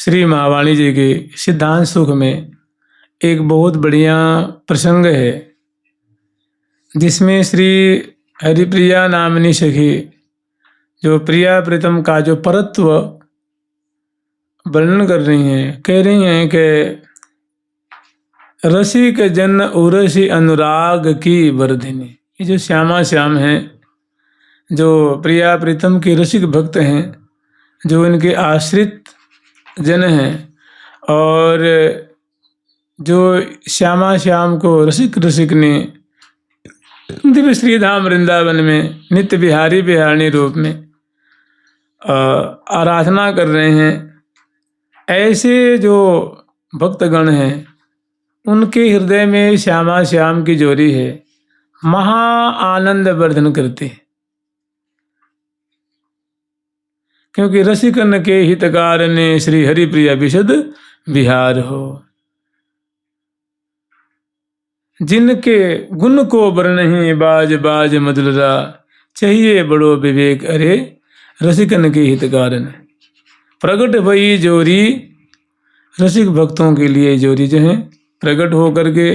श्री महावाणी जी के सिद्धांत सुख में एक बहुत बढ़िया प्रसंग है, जिसमें श्री हरिप्रिया नामनी सखी जो प्रिया प्रीतम का जो परत्व वर्णन कर रही हैं, कह रही हैं कि रसिक जन उरसी अनुराग की वर्धिनी। ये जो श्यामा श्याम हैं, जो प्रिया प्रीतम के रसिक भक्त हैं, जो इनके आश्रित जन हैं, और जो श्यामा श्याम को रसिक रसिक ने दिव्य श्रीधाम वृंदावन में नित्य बिहारी बिहारणी रूप में आराधना कर रहे हैं, ऐसे जो भक्तगण हैं उनके हृदय में श्यामा श्याम की जोरी है, महा आनंद वर्धन करती है। क्योंकि रसिकन के हितकार ने श्री हरिप्रिया विशद विहार हो। जिनके गुण को बरनहि बाज बाज मधुरा, चाहिए बड़ो विवेक अरे रसिकन के हितकार ने। प्रगट भई जोरी, रसिक भक्तों के लिए जोरी जो है प्रकट हो करके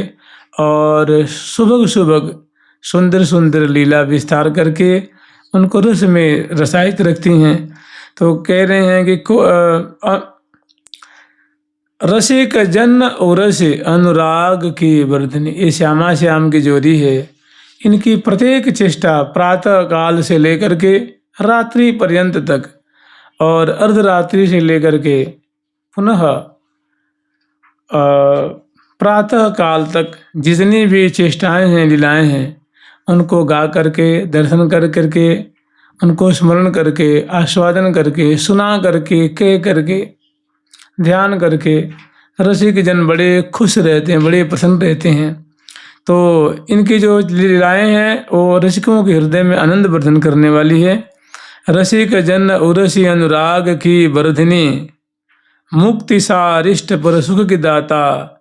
और सुबह सुबह सुंदर सुंदर लीला विस्तार करके उनको रस में रसायित रखती हैं। तो कह रहे हैं कि रसिक जन उरस अनुराग की वर्धनी। ये श्यामा श्याम की जोड़ी है, इनकी प्रत्येक चेष्टा प्रातः काल से लेकर के रात्रि पर्यंत तक और अर्धरात्रि से लेकर के पुनः प्रातः काल तक जितनी भी चेष्टाएं हैं, लीलाएं हैं, उनको गा करके, दर्शन कर करके, उनको स्मरण करके, आस्वादन करके, सुना करके, कह करके, ध्यान करके रसिक जन बड़े खुश रहते हैं, बड़े प्रसन्न रहते हैं। तो इनकी जो लीलाएं हैं वो रसिकों के हृदय में आनंद वर्धन करने वाली है। रसिक जन उरसी अनुराग की वर्धिनी, मुक्ति सारिष्ट पर सुख की दाता।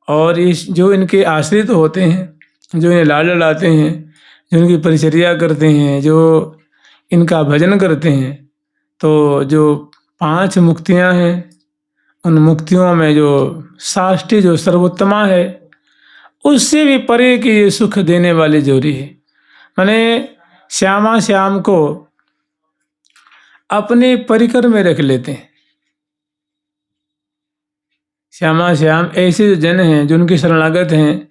और इस जो इनके आश्रित होते हैं, जो इन्हें लाड लड़ाते हैं, जो इनकी परिचर्या करते हैं, जो इनका भजन करते हैं, तो जो 5 मुक्तियां हैं, उन मुक्तियों में जो साष्टी जो सर्वोत्तमा है, उससे भी परे की ये सुख देने वाली जोड़ी है। माने श्यामा श्याम को अपने परिकर में रख लेते हैं। श्यामा श्याम ऐसे जो जन हैं, जो उनके शरणागत हैं,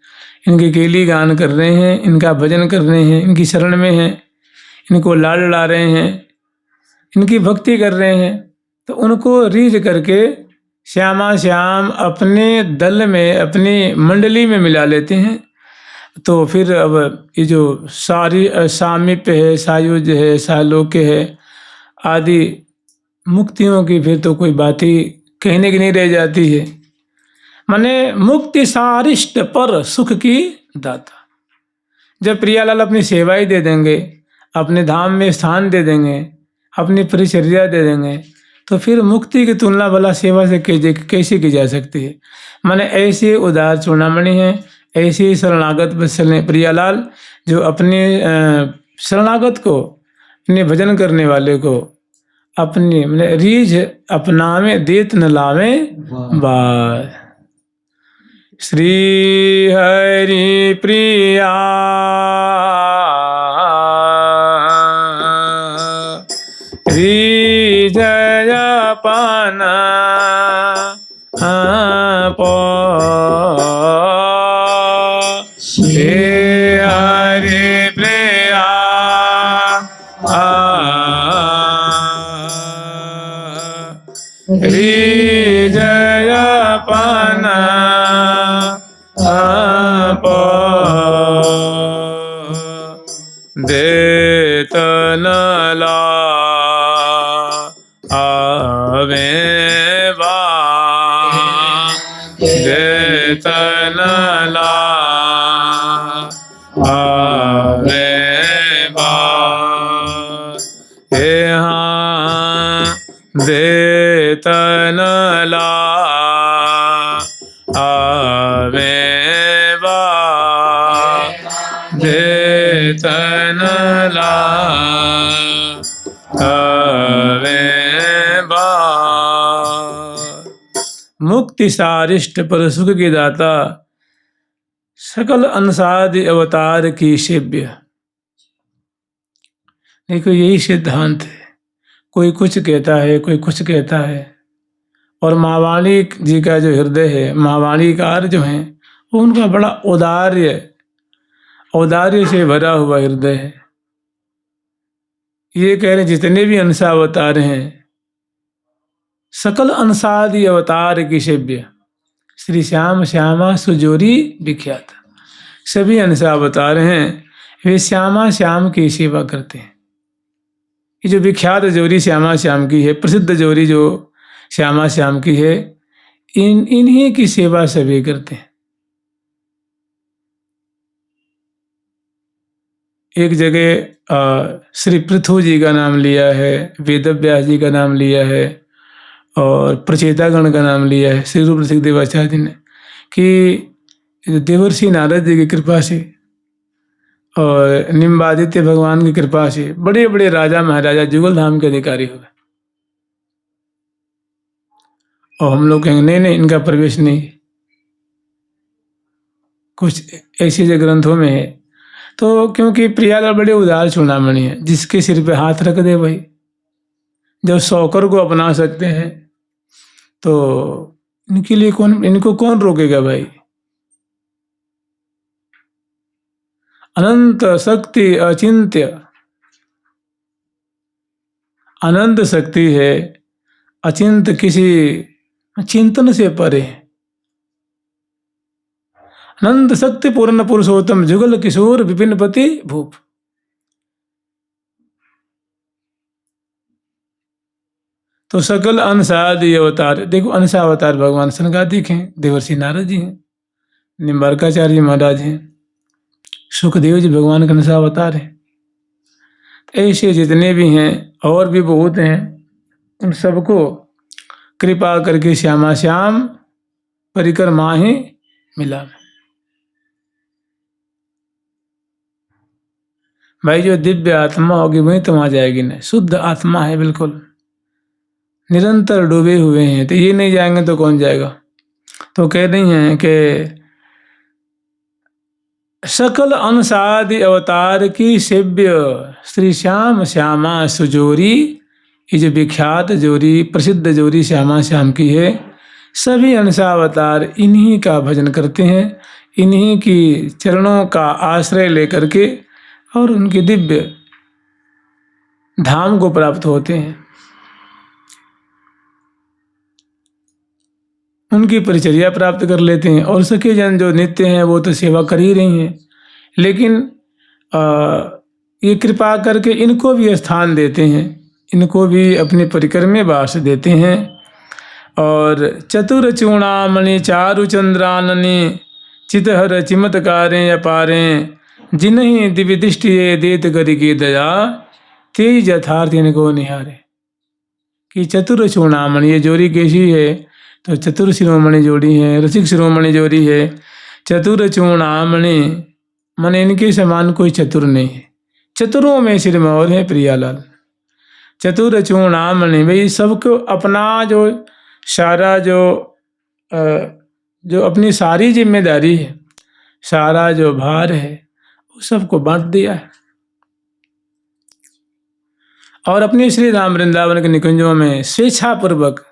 इनके केली गान कर रहे हैं, इनका भजन कर रहे हैं, इनकी शरण में हैं, इनको लाड लड़ा रहे हैं, इनकी भक्ति कर रहे हैं, तो उनको रीझ करके श्यामा श्याम अपने दल में, अपनी मंडली में मिला लेते हैं। तो फिर अब ये जो सारी सामीप्य है, सायुज्य है, सालोक्य है आदि मुक्तियों की फिर तो कोई बात ही कहने की नहीं रह जाती है। माने मुक्ति सारिष्ट पर सुख की दाता। जब प्रियालाल अपनी सेवाएं दे देंगे, अपने धाम में स्थान दे देंगे, अपनी परिचर्या दे देंगे, तो फिर मुक्ति की तुलना भला सेवा से कैसे की जा सकती है। माने ऐसे उदार चूड़ामणि हैं, ऐसे शरणागत वत्सल प्रियालाल, जो अपने शरणागत को, अपने भजन करने वाले को अपनी माने रीझ अपनावे देत न लावे बार। श्री हरि प्रिया जय पाना पो श्री हरि प्रिया जय पाना देतन ला आवे बा, देतन ला आवे बा, यहाँ देतन ला आवे बा, देतन ला आवे बा। मुक्ति सारिष्ट पर सुख के दाता, सकल अंसादि अवतार की सेव्य। देखो यही सिद्धांत है, कोई कुछ कहता है, कोई कुछ कहता है, और महावाणी जी का जो हृदय है, महावाणीकार जो हैं, वो उनका बड़ा औदार्य से भरा हुआ हृदय है। ये कह रहे जितने भी अंश अवतार हैं, सकल अंसादि अवतार की सेव्य, श्री श्याम श्यामा सुजोरी विख्यात। सभी अंश अवतार हैं, वे श्यामा श्याम की सेवा करते हैं। ये जो विख्यात जोरी श्यामा श्याम की है, प्रसिद्ध जोरी जो श्यामा श्याम की है, इन्हीं की सेवा सभी करते हैं। एक जगह श्री पृथु जी का नाम लिया है, वेदव्यास जी का नाम लिया है, और प्रचेतागण का नाम लिया है श्री रूप रसिक देवाचार्य जी ने, कि देवर्षि नारद जी की कृपा से और निम्बादित्य भगवान की कृपा से बड़े बड़े राजा महाराजा जुगल धाम के अधिकारी हो गए। और हम लोग कहेंगे नहीं, इनका प्रवेश नहीं। कुछ ऐसे जो ग्रंथों में है, तो क्योंकि प्रियालाल बड़े उदार चूड़ामणि है, जिसके सिर पे हाथ रख दे भाई, जब शौकर को अपना सकते हैं, तो इनके लिए इनको कौन रोकेगा भाई। अनंत शक्ति अचिंत्य, अनंत शक्ति है, अचिंत किसी चिंतन से परे। अनंत शक्ति पूर्ण पुरुषोत्तम जुगल किशोर विपिन पति भूप। तो सकल अंशादि अवतार, देखो अंशा अवतार भगवान सनकादिक हैं, देवर्षि नारद जी हैं, निम्बारकाचार्य महाराज हैं, सुखदेव जी भगवान का अंशा अवतार है। ऐसे जितने भी हैं और भी बहुत हैं, उन सबको कृपा करके श्यामा श्याम परिकर माहे मिला। भाई जो दिव्य आत्मा होगी वही तो वहां जाएगी ना, शुद्ध आत्मा है, बिल्कुल निरंतर डूबे हुए हैं, तो ये नहीं जाएंगे तो कौन जाएगा। तो कह रही हैं कि सकल अंशादि अवतार की सेव्य श्री श्याम श्यामा सुजोरी, ये जो विख्यात जोरी प्रसिद्ध जोरी श्यामा श्याम की है, सभी अंशावतार इन्हीं का भजन करते हैं, इन्हीं की चरणों का आश्रय लेकर के और उनके दिव्य धाम को प्राप्त होते हैं। उनकी परिचर्या प्राप्त कर लेते हैं। और सखी जन जो नित्य हैं वो तो सेवा कर ही रही हैं, लेकिन ये कृपा करके इनको भी स्थान देते हैं, इनको भी अपने परिकर में वास देते हैं। और चतुर चूड़ामणि चारु चंद्राननि चितहर चिमत्कारें अपारें, जिन्हीं दिव्य दृष्टि देत गरि की दया, तेज यथार्थ इनको निहारे। कि चतुर चूड़ामणि, ये जोड़ी कैसी है, तो चतुर शिरोमणि जोड़ी है, रसिक शिरोमणि जोड़ी है। चतुर चूड़ामणि मन इनके समान कोई चतुर नहीं है, चतुरों में सिरमौर है प्रियालाल। चतुर चूड़ामणि, भाई सबको अपना जो सारा जो अपनी सारी जिम्मेदारी है, सारा जो भार है, वो सबको बांट दिया है। और अपने श्री राम वृंदावन के निकुंजों में स्वेच्छापूर्वक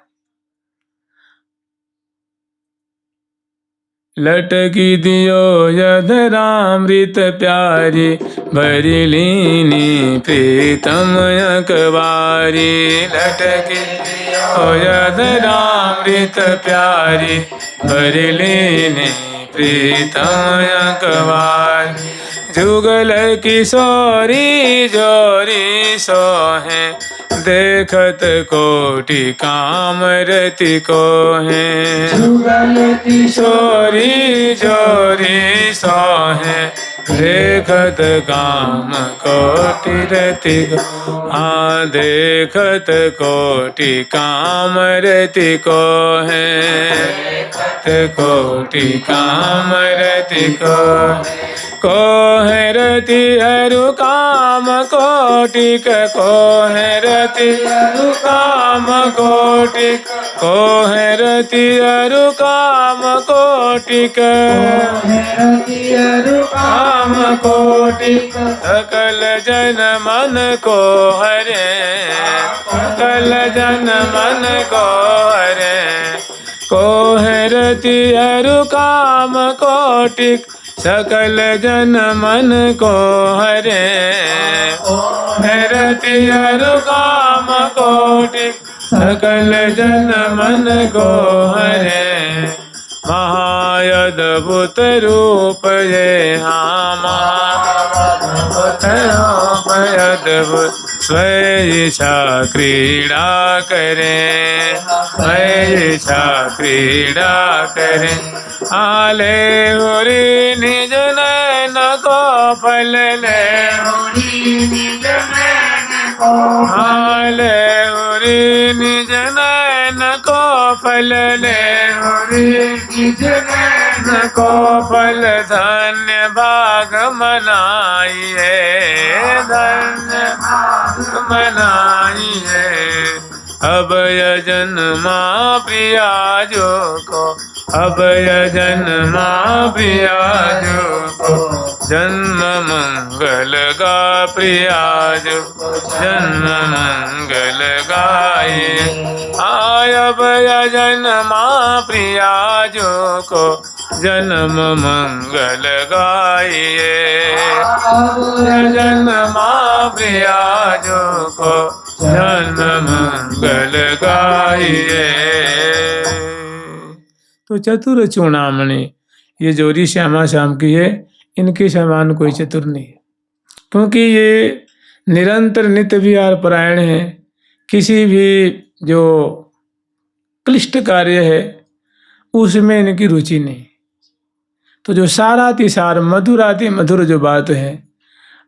लटकी दियो यधरामृत प्यारी, भरी लीनी प्रीतम अकबारी। लटकी दियो यधरामृत प्यारी, भरी लीनी प्रीतम अकबारी। जुगल किशोरी जोरी सोहे, देखत कोटि कामरति को है। जुगल किशोरी जोरी सोहे, देखत काम कोटि रति को। हाँ देखत कोटि काम रति को है, देखत कोटि काम रति को। को है रति अरु काम कोटिक को है रति अरु काम कोटिक को है रति अरु काम कोटिक काम कोटिक सकल जन मन को हरे सकल जन मन को हरे को है रति अरु काम कोटिक सकल जन मन को हरे है रति अरु काम कोटिक सकल जन मन को हरे महायद्भुत रूप ये महायद्भुत रूप अद्भुत स्वेच्छा क्रीड़ा करें स्वेच्छा क्रीड़ा करें आले होरी निज नैन को फल ले आले होरी निज नैन को फल ले निज नैन को फल धन्य भाग मनाइए धन्य भाग मनाइए अभय जन्मा प्रियाजो को अभय जन्मा प्रियाजो को जन्म मंगल गा प्रियाजो जन्म मंगल गाए आय अभय जन्मा प्रियाजो को जन्म मंगल गाइए जन्मा प्रियाजो को जन्म मंगल गाइए। तो चतुर चूड़ामणि ये जोड़ी श्यामा श्याम की है, इनके समान कोई चतुर नहीं, क्योंकि ये निरंतर नित्य विहार परायण है। किसी भी जो क्लिष्ट कार्य है उसमें इनकी रुचि नहीं। तो जो सारातिसार मधुराति मधुर जो बात है,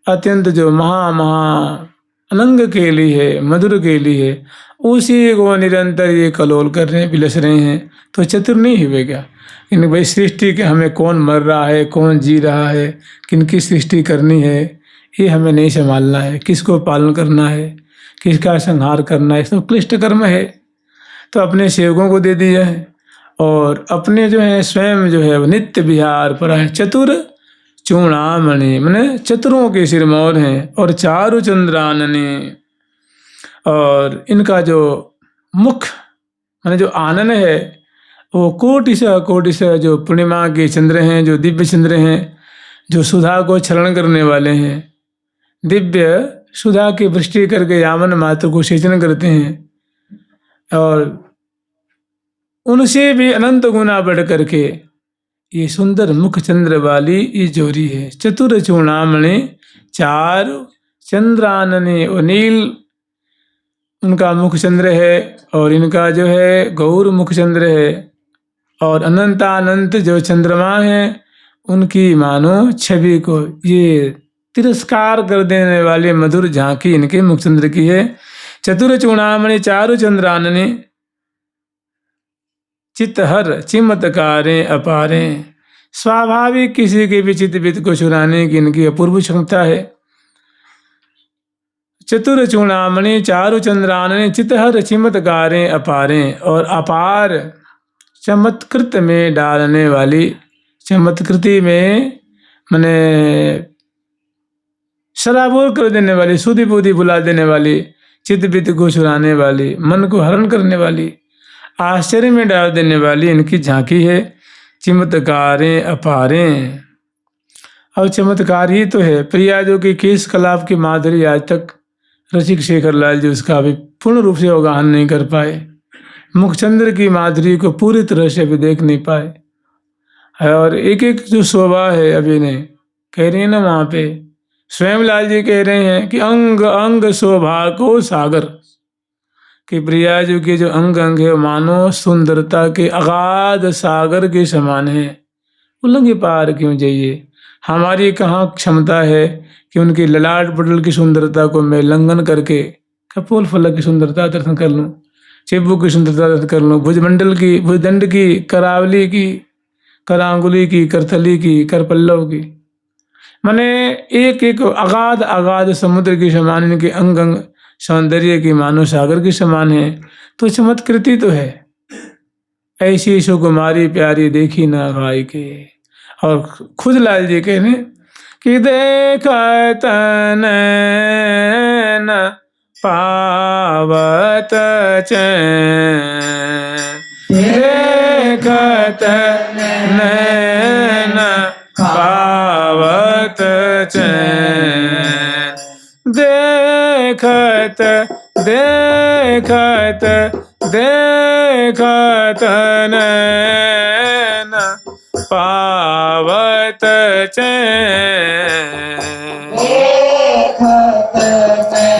अत्यंत जो महा अनंग के लिए है, मधुर के लिए है, उसी को निरंतर ये कलोल कर रहे हैं, बिलस रहे हैं। तो चतुर नहीं हुए क्या? इन भाई सृष्टि के हमें कौन मर रहा है, कौन जी रहा है, किनकी सृष्टि करनी है, ये हमें नहीं संभालना है, किसको पालन करना है, किसका संहार करना है, इसमें क्लिष्ट कर्म है। तो अपने सेवकों को दे दिया है और अपने जो है स्वयं जो है नित्य विहार पर है। चतुर चूड़ामणि मैंने चतुरों के सिरमौर हैं और चारु चंद्रानने, और इनका जो मुख मैंने जो आनन है वो कोटि से जो पूर्णिमा के चंद्र हैं, जो दिव्य चंद्र हैं, जो सुधा को छलन करने वाले हैं, दिव्य सुधा की वृष्टि करके यामन मात्र को सेचन करते हैं, और उनसे भी अनंत गुना बढ़ करके ये सुंदर मुख चंद्र वाली ये जोड़ी है। चतुर चूड़ामणि चारु चंद्रानने, और नील उनका मुख चंद्र है और इनका जो है गौर मुख चंद्र है, और अनंतानंत जो चंद्रमा है उनकी मानो छवि को ये तिरस्कार कर देने वाले मधुर झांकी इनके मुख चंद्र की है। चतुर चूड़ामणि चारु चंद्रानने चित्तहर चिमत्कारें अपारें, स्वाभाविक किसी के भी चित्त को चुराने की इनकी अपूर्व क्षमता है। चतुर चूड़ामणि चारु चंद्रानने चित्तहर चिमत्कारें अपारें, और अपार चमत्कृत में डालने वाली, चमत्कृति में मैंने सराबोर कर देने वाली, सुधि बुद्धि बुला देने वाली, चित्त वित्त को चुराने वाली, मन को हरण करने वाली, आश्चर्य में डाल देने वाली इनकी झांकी है। चमत्कारें अपारें, और चमत्कार ही तो है। प्रिया जो कि केश कलाप की माधुरी आज तक रसिक शेखर लाल जी उसका अभी पूर्ण रूप से अवगाहन नहीं कर पाए, मुखचंद्र की माधुरी को पूरी तरह से अभी देख नहीं पाए। और एक एक जो शोभा है अभी ने कह रही है ना, वहाँ पे स्वयं लाल जी कह रहे हैं कि अंग अंग शोभा को सागर, कि प्रिया जी के जो अंग अंग है मानो सुंदरता के अगाध सागर के समान है। उल्लंघे पार क्यों जाइए, हमारी कहाँ क्षमता है कि उनकी ललाट पटल की सुंदरता को मैं लंघन करके कपोल फलक की सुंदरता दर्शन कर लूँ, चिब्बू की सुंदरता दर्शन कर लूँ, भुजमंडल की, भुजदंड की, करावली की, करांगुली की, करथली की, करपल्लव की, माने एक एक अगाध अगाध समुद्र के समान, इनके अंग अंग सौंदर्य की मानो सागर के समान है। तो चमत्कृति तो है, ऐसी सुकुमारी प्यारी देखी ना भाई के। और खुद लाल जी कहने कि देखत नैन पावत चैन, देखत नैन पावत चैन, देखत देखत देखत नैन पावत चैन,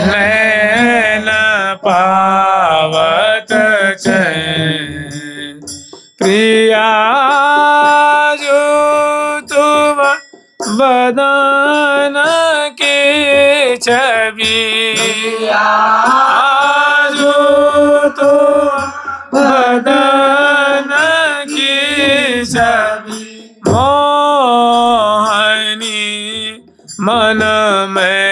नैन पावत चैन। प्रिया जो तुम बदन की छवि, जो तुम बदन की छवि, मोहनी मन में,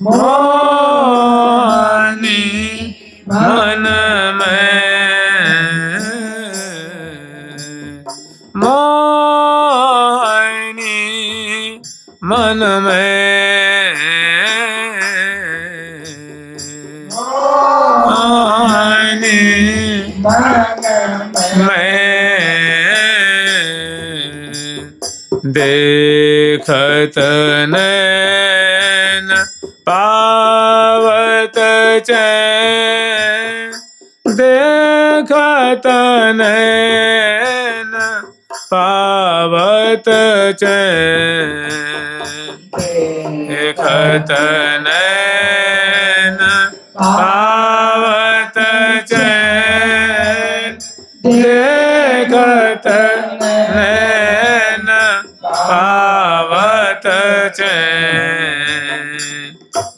मोहनी मन में, मोहनी मन में, मोहनी मैं देखत नैन पावत चैन, देखत नैन पावत चैन, देखत नैन पावत चैन, देखत नैन पावत चैन।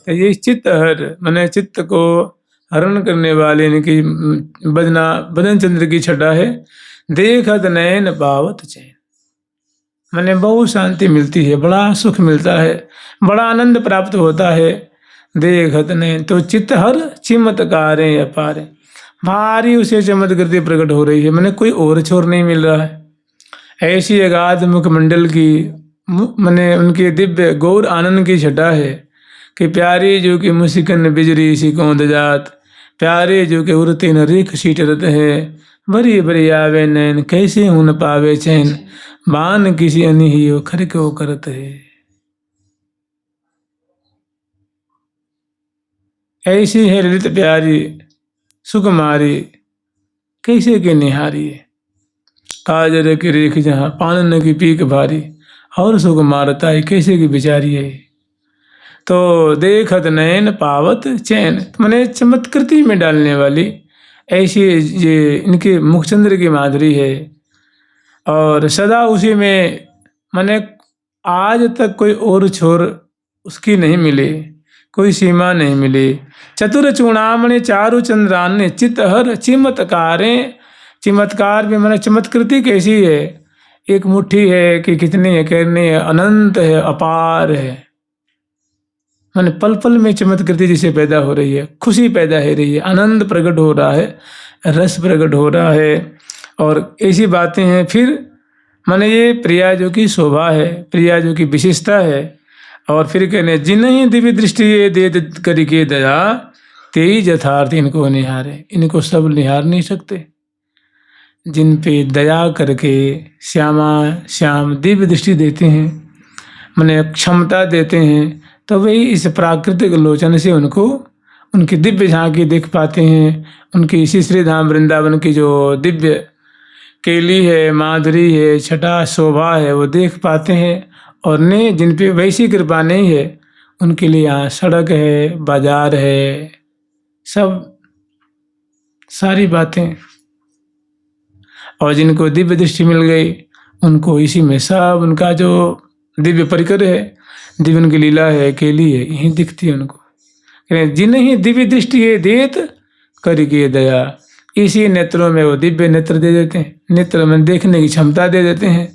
तो ये चित्त हर माने चित्त को हरण करने वाले इनकी बदन चंद्र की छटा है। देखत नैन पावत चैन, माने बहुत शांति मिलती है, बड़ा सुख मिलता है, बड़ा आनंद प्राप्त होता है। देखत नैन तो चित्त हर चमत्कारें अपार, भारी उसे चमत्कृति प्रकट हो रही है, मैंने कोई और छोर नहीं मिल रहा है। ऐसी अगाध मुखमंडल की मैंने उनके दिव्य गौर आनंद की छटा है कि प्यारी जो कि मुसिकन बिजरी सिकोंद जात, प्यारे जो कि उड़ते न रेख सीटरत है, बड़ी बड़ी आवे नैन कैसे हूं न पावे चैन, बान किसी अनि ही हो खर को करत है। ऐसी है ललित प्यारी सुकुमारी कैसे के निहारी, काजर की रेख जहाँ पानन की पीक भारी, और सुकुमारता है कैसे की बिचारी है। तो देखत नैन पावत चैन, माने चमत्कृति में डालने वाली ऐसी ये इनके मुखचंद्र की माधुरी है। और सदा उसी में माने आज तक कोई और छोर उसकी नहीं मिली, कोई सीमा नहीं मिली। चतुर चूड़ामणि चारु चंद्रान्य चित्त हर चमत्कारें, चमत्कार भी माने चमत्कृति कैसी है, एक मुट्ठी है कि कितनी है कहनी है, अनंत है, अपार है। माने पल पल में चमत्कृति जिसे पैदा हो रही है, खुशी पैदा हो रही है, आनंद प्रकट हो रहा है, रस प्रकट हो रहा है, और ऐसी बातें हैं। फिर माने ये प्रिया जो की शोभा है, प्रिया जो की विशेषता है। और फिर कहने जिन्हीं दिव्य दृष्टि ये दे करके दया, तेज यथार्थ इनको निहारे, इनको सब निहार नहीं सकते। जिन पे दया करके श्याम दिव्य दृष्टि देते हैं, माने क्षमता देते हैं, तो वही इस प्राकृतिक लोचन से उनको उनकी दिव्य झांकी देख पाते हैं। उनकी इसी श्री धाम वृंदावन की जो दिव्य केली है, माधुरी है, छटा शोभा है, वो देख पाते हैं। और ने जिन पे वैसी कृपा नहीं है, उनके लिए यहाँ सड़क है, बाजार है, सब सारी बातें। और जिनको दिव्य दृष्टि मिल गई, उनको इसी में सब उनका जो दिव्य परिकर है, दिव्य उनकी लीला है, केली है, यही दिखती है उनको। जिन्हें दिव्य दृष्टि है देत करके दया, इसी नेत्रों में वो दिव्य नेत्र दे देते हैं, नेत्र में देखने की क्षमता दे देते हैं।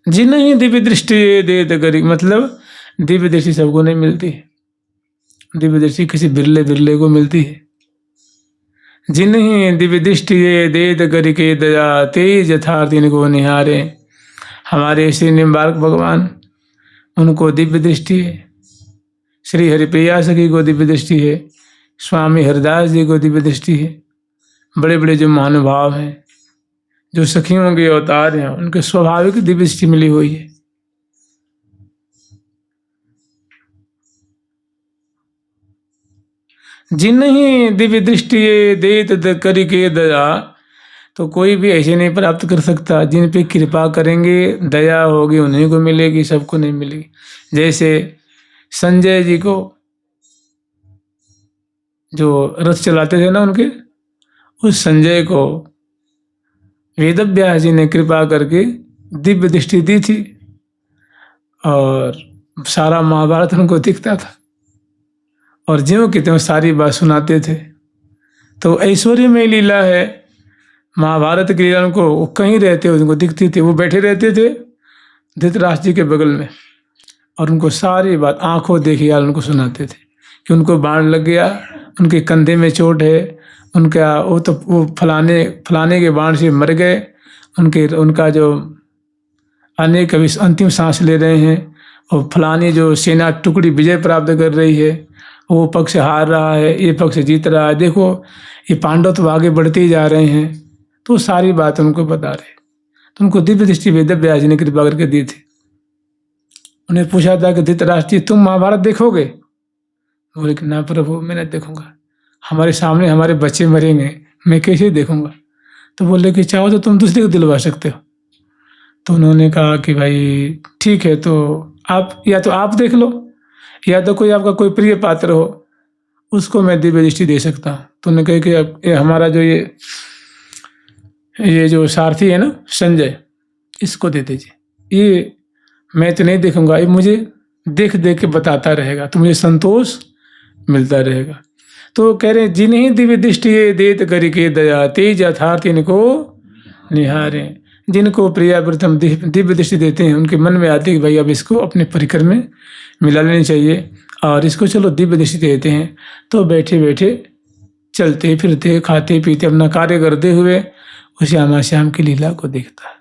जिन्हीं दिव्य दृष्टि देत करी, मतलब दिव्य दृष्टि सबको नहीं मिलती, दिव्य दृष्टि किसी बिरले बिरले को मिलती है। जिन्हीं दिव्य दृष्टि देत करी के दया, तेज यथार्थ इनको निहारे। हमारे श्री निम्बार्क भगवान, उनको दिव्य दृष्टि है। श्री हरिप्रिया सखी को दिव्य दृष्टि है। स्वामी हरिदास जी को दिव्य दृष्टि है। बड़े बड़े जो महानुभाव हैं, जो सखियों के अवतार हैं, उनके स्वाभाविक दिव्य दृष्टि मिली हुई है। जिन्हीं दिव्य दृष्टि देत करी के दया, तो कोई भी ऐसे नहीं प्राप्त कर सकता। जिन पे कृपा करेंगे, दया होगी, उन्हीं को मिलेगी, सबको नहीं मिलेगी। जैसे संजय जी को, जो रथ चलाते थे ना उनके, उस संजय को वेदव्यास जी ने कृपा करके दिव्य दृष्टि दी थी और सारा महाभारत उनको दिखता था और ज्यों की त्यों सारी बात सुनाते थे। तो ऐश्वर्यमय लीला है महाभारत की लीला। उनको वो कहीं रहते उनको दिखती थी। वो बैठे रहते थे धृतराष्ट्र जी के बगल में और उनको सारी बात आंखों देखी यार उनको सुनाते थे कि उनको बाण लग गया, उनके कंधे में चोट है, उनका वो फलाने के बाण से मर गए, उनका जो अनेक अभी अंतिम सांस ले रहे हैं, और फलानी जो सेना टुकड़ी विजय प्राप्त कर रही है, वो पक्ष हार रहा है, ये पक्ष जीत रहा है, देखो ये पांडव तो आगे बढ़ते ही जा रहे हैं। तो सारी बात उनको बता रहे। तो उनको दिव्य दृष्टि वेदव्यास जी ने कृपा करके दी थी। उन्हें पूछा था कि धृतराष्ट्र जी तुम महाभारत देखोगे? बोले कि ना प्रभु मैं नहीं देखूंगा, हमारे सामने हमारे बच्चे मरेंगे, मैं कैसे देखूंगा। तो बोले कि चाहो तो तुम दूसरे को दिलवा सकते हो। तो उन्होंने कहा कि भाई ठीक है, तो आप या तो आप देख लो, या तो कोई आपका कोई प्रिय पात्र हो, उसको मैं दिव्य दृष्टि दे सकता हूँ। तो उन्होंने कहा कि ये हमारा जो ये जो सारथी है ना संजय, इसको दे दीजिए, ये मैं तो नहीं देखूंगा, ये मुझे देख देख के बताता रहेगा, तो मुझे संतोष मिलता रहेगा। तो कह रहे जिन्हीं दिव्य दृष्टि देत करी के दया, तेज यथार्थ इनको निहारे। जिनको प्रिया प्रथम दिव्य दृष्टि देते हैं, उनके मन में आती है कि भाई अब इसको अपने परिकर में मिला लेनी चाहिए और इसको चलो दिव्य दृष्टि देते हैं। तो बैठे बैठे चलते फिरते खाते पीते अपना कार्य करते हुए उस श्यामा श्याम की लीला को देखता है।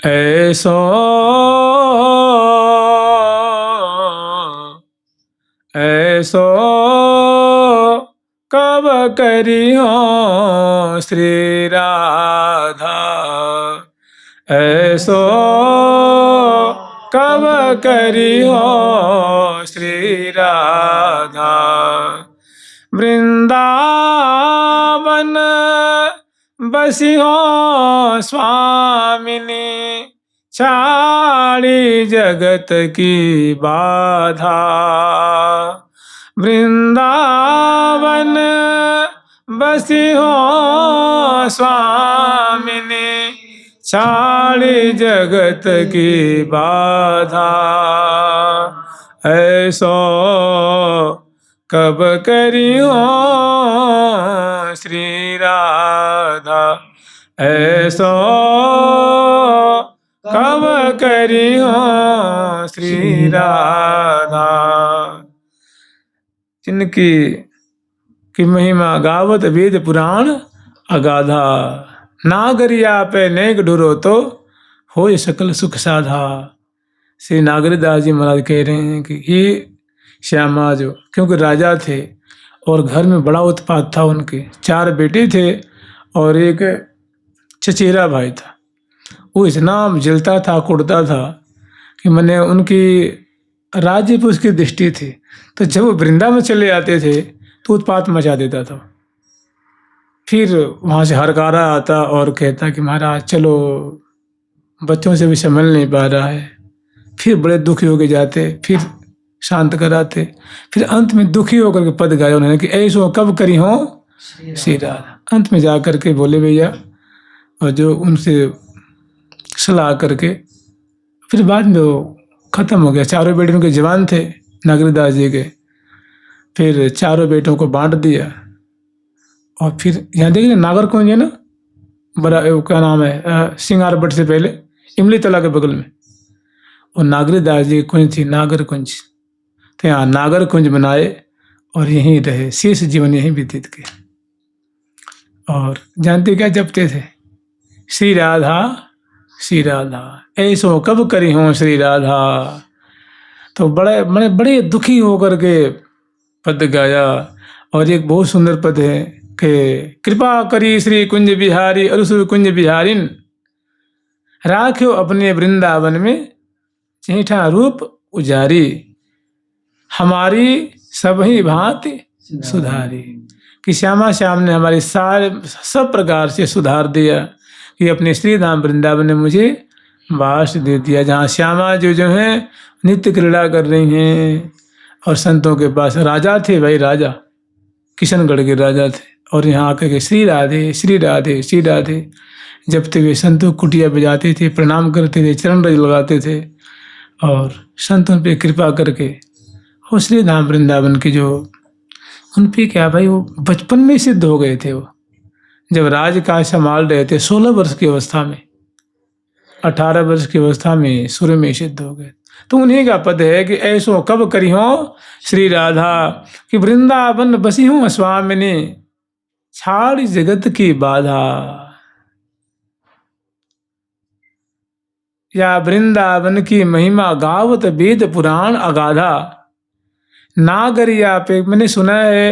ऐसो ऐसो कब करी हो श्री राधा, ऐसो कब करी हो श्री राधा। वृंदावन बसी हो स्वामिनी, छाड़ी जगत की बाधा। वृंदावन बसी हो स्वामिनी, छाड़ी जगत की बाधा। ऐसो कब करी हो श्री राधा, ऐसो कब करी हो श्री राधा। जिनकी की महिमा गावत वेद पुराण अगाधा, नागरिया पे नेक ढुरो तो हो सकल सुख साधा। श्री नागरदास जी महाराज कह रहे हैं कि ये श्यामा जो, क्योंकि राजा थे और घर में बड़ा उत्पात था, उनके 4 बेटे थे और एक चचेरा भाई था। वो इतना जलता था, कुड़ता था कि मैंने उनकी राज्य पर उसकी दृष्टि थी। तो जब वो वृंदावन चले आते थे तो उत्पात मचा देता था। फिर वहाँ से हरकारा आता और कहता कि महाराज चलो, बच्चों से भी संभल नहीं पा रहा है। फिर बड़े दुखी होके जाते, फिर शांत कराते, फिर अंत में दुखी होकर के पद गाया उन्होंने कि ऐसो कब करी हो श्री राधा। अंत में जा करके बोले भैया, और जो उनसे सलाह करके फिर बाद में वो खत्म हो गया। 4 बेटे उनके जवान थे नागरदास जी के, फिर 4 बेटों को बांट दिया और फिर यहाँ देखिए नागर कुंज है ना, बड़ा क्या नाम है, सिंगारबट से पहले इमली तला के बगल में, और नागरीदास जी कुंज थी, नागर कुंज। तो यहाँ नागर कुंज बनाए और यहीं रहे, शेष जीवन यहीं व्यतीत किए। और जानते क्या जपते थे? श्री राधा श्री राधा, ऐसो कब करी हूँ श्री राधा। तो बड़े दुखी होकर के पद गाया। और एक बहुत सुंदर पद है कि कृपा करी श्री कुंज बिहारी अरुसुर कुंज बिहारिन, राख्यो अपने वृंदावन में चीठा रूप उजारी, हमारी सबही भांति सुधारी। कि श्यामा श्याम ने हमारे सारे सब प्रकार से सुधार दिया, कि अपने श्री धाम वृंदावन ने मुझे वास दे दिया, जहाँ श्यामा जो है नित्य क्रीड़ा कर रही हैं। और संतों के पास राजा थे भाई, राजा किशनगढ़ के राजा थे, और यहाँ आकर के श्री राधे श्री राधे श्री राधे जपते हुए संतों कुटिया बजाते थे, प्रणाम करते थे, चरण रज लगाते थे, और संतों पे कृपा करके वो श्री धाम वृंदावन के जो उन पे क्या भाई, वो बचपन में सिद्ध हो गए थे। वो जब राजकाज संभाल रहे थे 16 वर्ष की अवस्था में, 18 वर्ष की अवस्था में सूर्य में सिद्ध हो गए। तो उन्हीं का पद है कि ऐसो कब करी हो श्री राधा, कि वृंदावन बसी हूँ स्वामिनी, छाड़ जगत की बाधा। या वृंदावन की महिमा गावत वेद पुराण अगाधा, नागरिया पे मैंने सुना है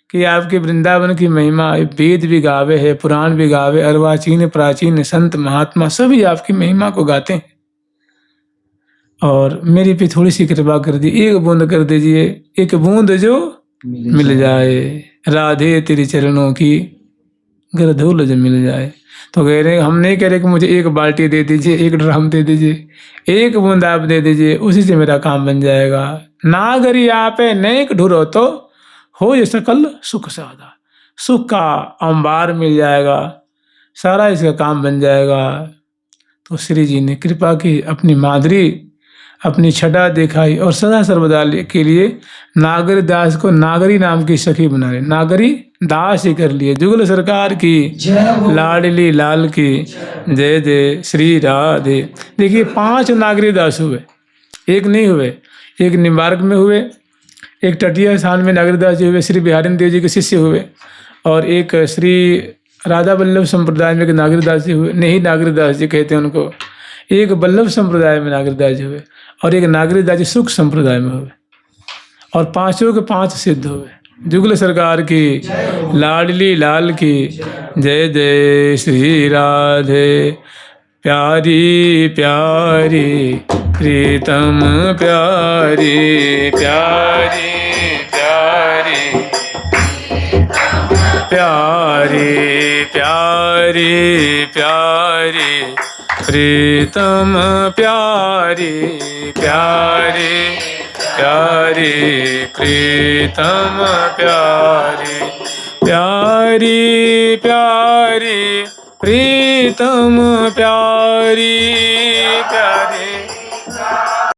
कि आपके वृंदावन की महिमा वेद भी गावे है, पुराण भी गावे, अर्वाचीन प्राचीन संत महात्मा सभी आपकी महिमा को गाते हैं। और मेरी पे थोड़ी सी कृपा कर दी, एक बूंद कर दीजिए, एक बूंद जो मिल जाए, राधे तेरे चरणों की गरधूल जो मिल जाए। तो कह रहे, हम नहीं कह रहे कि मुझे एक बाल्टी दे दीजिए, एक ड्रम दे दीजिए, एक बूंद आप दे दीजिए, उसी से मेरा काम बन जाएगा। नागरी आपे नेक ढूरो तो हो ये सकल सुख साधा, सुख का अंबार मिल जाएगा, सारा इसका काम बन जाएगा। तो श्री जी ने कृपा की, अपनी माधुरी अपनी छटा दिखाई, और सदा सर्वदा के लिए नागरी दास को नागरी नाम की सखी बना रहे, नागरी दास ही कर लिए। जुगल सरकार की लाडली लाल की जय जय श्री राधे। देखिए 5 नागरी दास हुए, एक नहीं हुए, एक निम्बार्क में हुए, एक तटीय स्थान में नागरी दास जी हुए, श्री बिहारी देव जी के शिष्य हुए, और एक श्री राधा वल्लभ संप्रदाय में नागरी दास जी हुए, नहीं नागरी दास जी कहते हैं उनको। एक वल्लभ संप्रदाय में नागरी दास जी हुए, और एक नागरी दास जी सुख संप्रदाय में हुए, और 5 के 5 सिद्ध हुए। जुगल सरकार की लाडली लाल की जय जय श्री राधे। प्यारी प्यारी प्रीतम प्यारी प्यारी प्यारी प्यारी प्यारी प्यारी प्रीतम प्यारी प्यारी प्यारी प्रीतम प्यारी प्यारी प्यारी